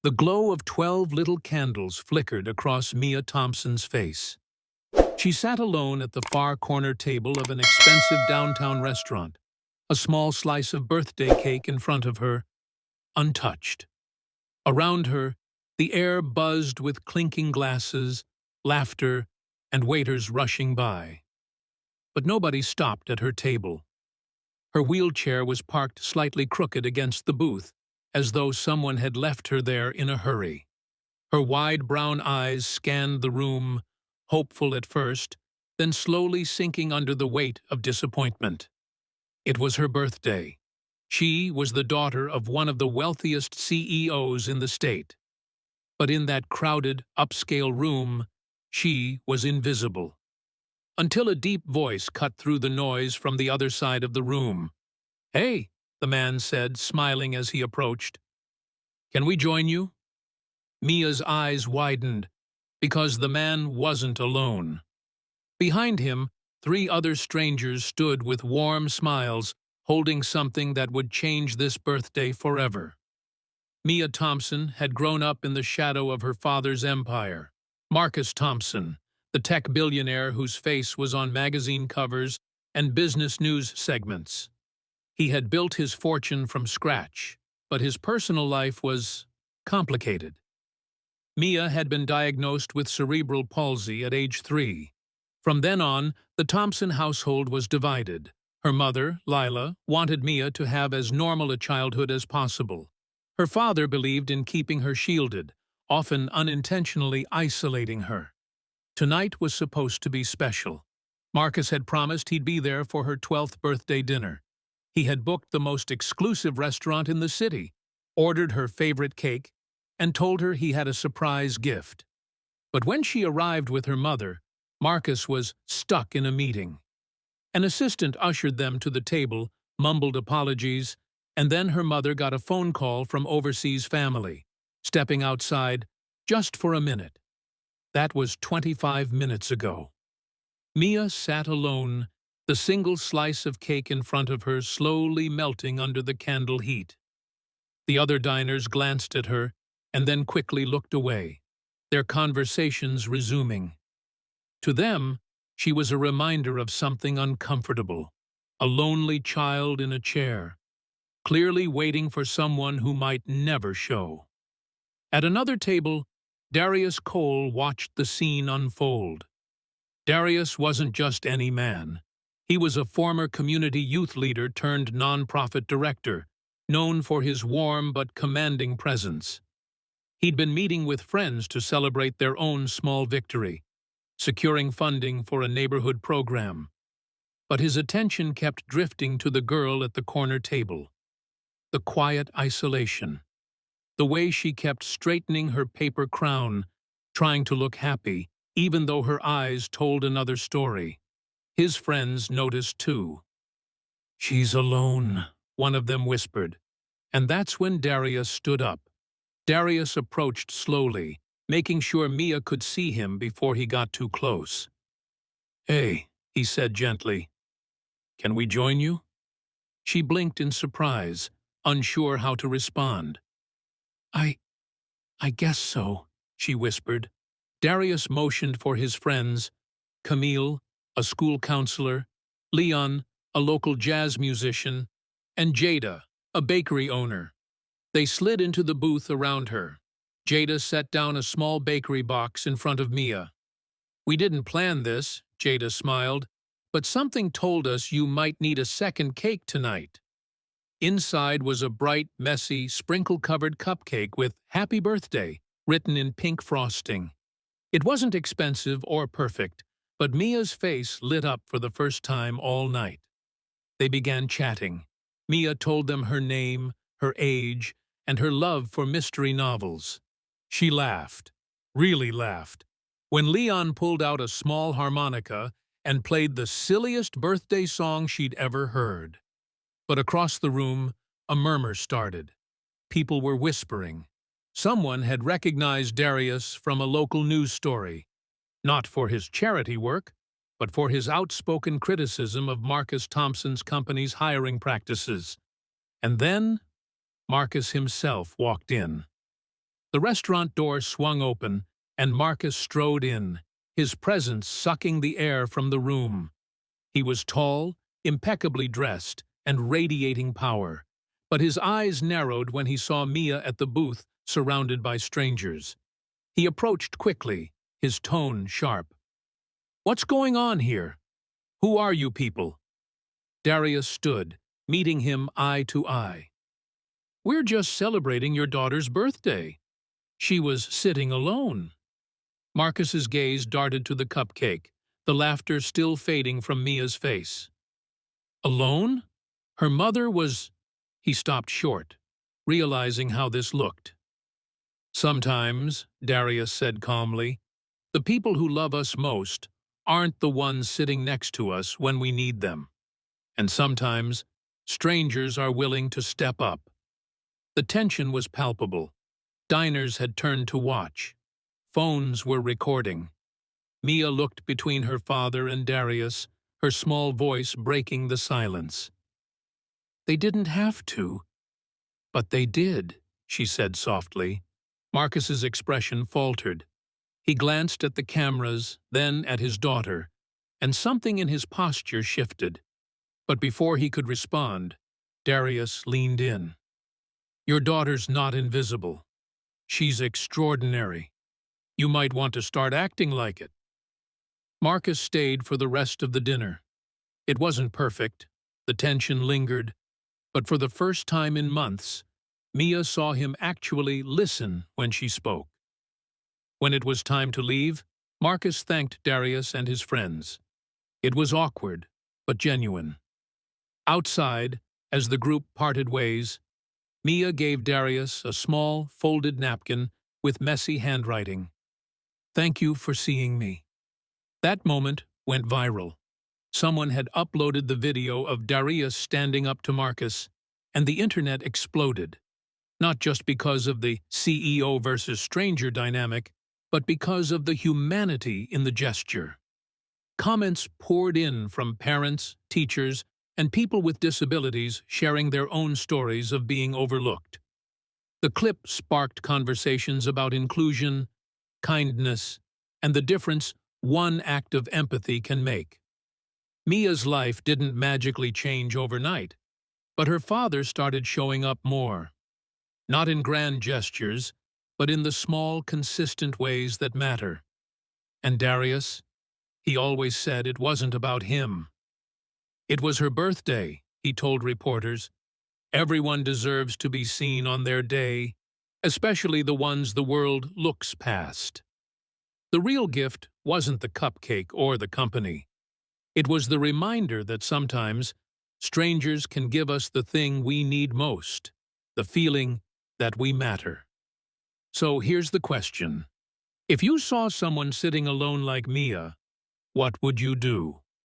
The glow of 12 little candles flickered across Mia Thompson's face. She sat alone at the far corner table of an expensive downtown restaurant, a small slice of birthday cake in front of her, untouched. Around her, the air buzzed with clinking glasses, laughter, and waiters rushing by. But nobody stopped at her table. Her wheelchair was parked slightly crooked against the booth, as though someone had left her there in a hurry. Her wide brown eyes scanned the room, hopeful at first, then slowly sinking under the weight of disappointment. It was her birthday. She was the daughter of one of the wealthiest CEOs in the state. But in that crowded, upscale room, she was invisible. Until a deep voice cut through the noise from the other side of the room. "Hey," the man said, smiling as he approached. "Can we join you?" Mia's eyes widened, because the man wasn't alone. Behind him, 3 other strangers stood with warm smiles, holding something that would change this birthday forever. Mia Thompson had grown up in the shadow of her father's empire. Marcus Thompson, the tech billionaire whose face was on magazine covers and business news segments. He had built his fortune from scratch, but his personal life was complicated. Mia had been diagnosed with cerebral palsy at age 3. From then on, the Thompson household was divided. Her mother, Lila, wanted Mia to have as normal a childhood as possible. Her father believed in keeping her shielded, often unintentionally isolating her. Tonight was supposed to be special. Marcus had promised he'd be there for her 12th birthday dinner. He had booked the most exclusive restaurant in the city, ordered her favorite cake, and told her he had a surprise gift. But when she arrived with her mother, Marcus was stuck in a meeting. An assistant ushered them to the table, mumbled apologies, and then her mother got a phone call from overseas family, stepping outside just for a minute. That was 25 minutes ago. Mia sat alone, the single slice of cake in front of her slowly melting under the candle heat. The other diners glanced at her and then quickly looked away, their conversations resuming. To them, she was a reminder of something uncomfortable, a lonely child in a chair, clearly waiting for someone who might never show. At another table, Darius Cole watched the scene unfold. Darius wasn't just any man. He was a former community youth leader turned nonprofit director, known for his warm but commanding presence. He'd been meeting with friends to celebrate their own small victory, securing funding for a neighborhood program. But his attention kept drifting to the girl at the corner table. The quiet isolation. The way she kept straightening her paper crown, trying to look happy, even though her eyes told another story. His friends noticed too. "She's alone," one of them whispered. And that's when Darius stood up. Darius approached slowly, making sure Mia could see him before he got too close. "Hey," he said gently. "Can we join you?" She blinked in surprise, unsure how to respond. I guess so," she whispered. Darius motioned for his friends, Camille, a school counselor, Leon, a local jazz musician, and Jada, a bakery owner. They slid into the booth around her. Jada set down a small bakery box in front of Mia. "We didn't plan this," Jada smiled, "but something told us you might need a second cake tonight." Inside was a bright, messy, sprinkle-covered cupcake with "Happy Birthday" written in pink frosting. It wasn't expensive or perfect, but Mia's face lit up for the first time all night. They began chatting. Mia told them her name, her age, and her love for mystery novels. She laughed, really laughed, when Leon pulled out a small harmonica and played the silliest birthday song she'd ever heard. But across the room, a murmur started. People were whispering. Someone had recognized Darius from a local news story, not for his charity work, but for his outspoken criticism of Marcus Thompson's company's hiring practices. And then Marcus himself walked in. The restaurant door swung open, and Marcus strode in, his presence sucking the air from the room. He was tall, impeccably dressed, and radiating power, but his eyes narrowed when he saw Mia at the booth, surrounded by strangers. He approached quickly, his tone sharp. "What's going on here? Who are you people?" Darius stood, meeting him eye to eye. "We're just celebrating your daughter's birthday. She was sitting alone." Marcus's gaze darted to the cupcake, the laughter still fading from Mia's face. "Alone? Her mother was—" He stopped short, realizing how this looked. "Sometimes," Darius said calmly, "the people who love us most aren't the ones sitting next to us when we need them. And sometimes, strangers are willing to step up." The tension was palpable. Diners had turned to watch. Phones were recording. Mia looked between her father and Darius, her small voice breaking the silence. "They didn't have to, but they did," she said softly. Marcus's expression faltered. He glanced at the cameras, then at his daughter, and something in his posture shifted. But before he could respond, Darius leaned in. "Your daughter's not invisible. She's extraordinary. You might want to start acting like it." Marcus stayed for the rest of the dinner. It wasn't perfect, the tension lingered, but for the first time in months, Mia saw him actually listen when she spoke. When it was time to leave, Marcus thanked Darius and his friends. It was awkward, but genuine. Outside, as the group parted ways, Mia gave Darius a small, folded napkin with messy handwriting. "Thank you for seeing me." That moment went viral. Someone had uploaded the video of Darius standing up to Marcus, and the internet exploded. Not just because of the CEO versus stranger dynamic, but because of the humanity in the gesture. Comments poured in from parents, teachers, and people with disabilities sharing their own stories of being overlooked. The clip sparked conversations about inclusion, kindness, and the difference one act of empathy can make. Mia's life didn't magically change overnight, but her father started showing up more. Not in grand gestures, but in the small, consistent ways that matter. And Darius, he always said it wasn't about him. It was her birthday, he told reporters. Everyone deserves to be seen on their day, especially the ones the world looks past. The real gift wasn't the cupcake or the company. It was the reminder that sometimes strangers can give us the thing we need most, the feeling that we matter. So here's the question. If you saw someone sitting alone like Mia, what would you do?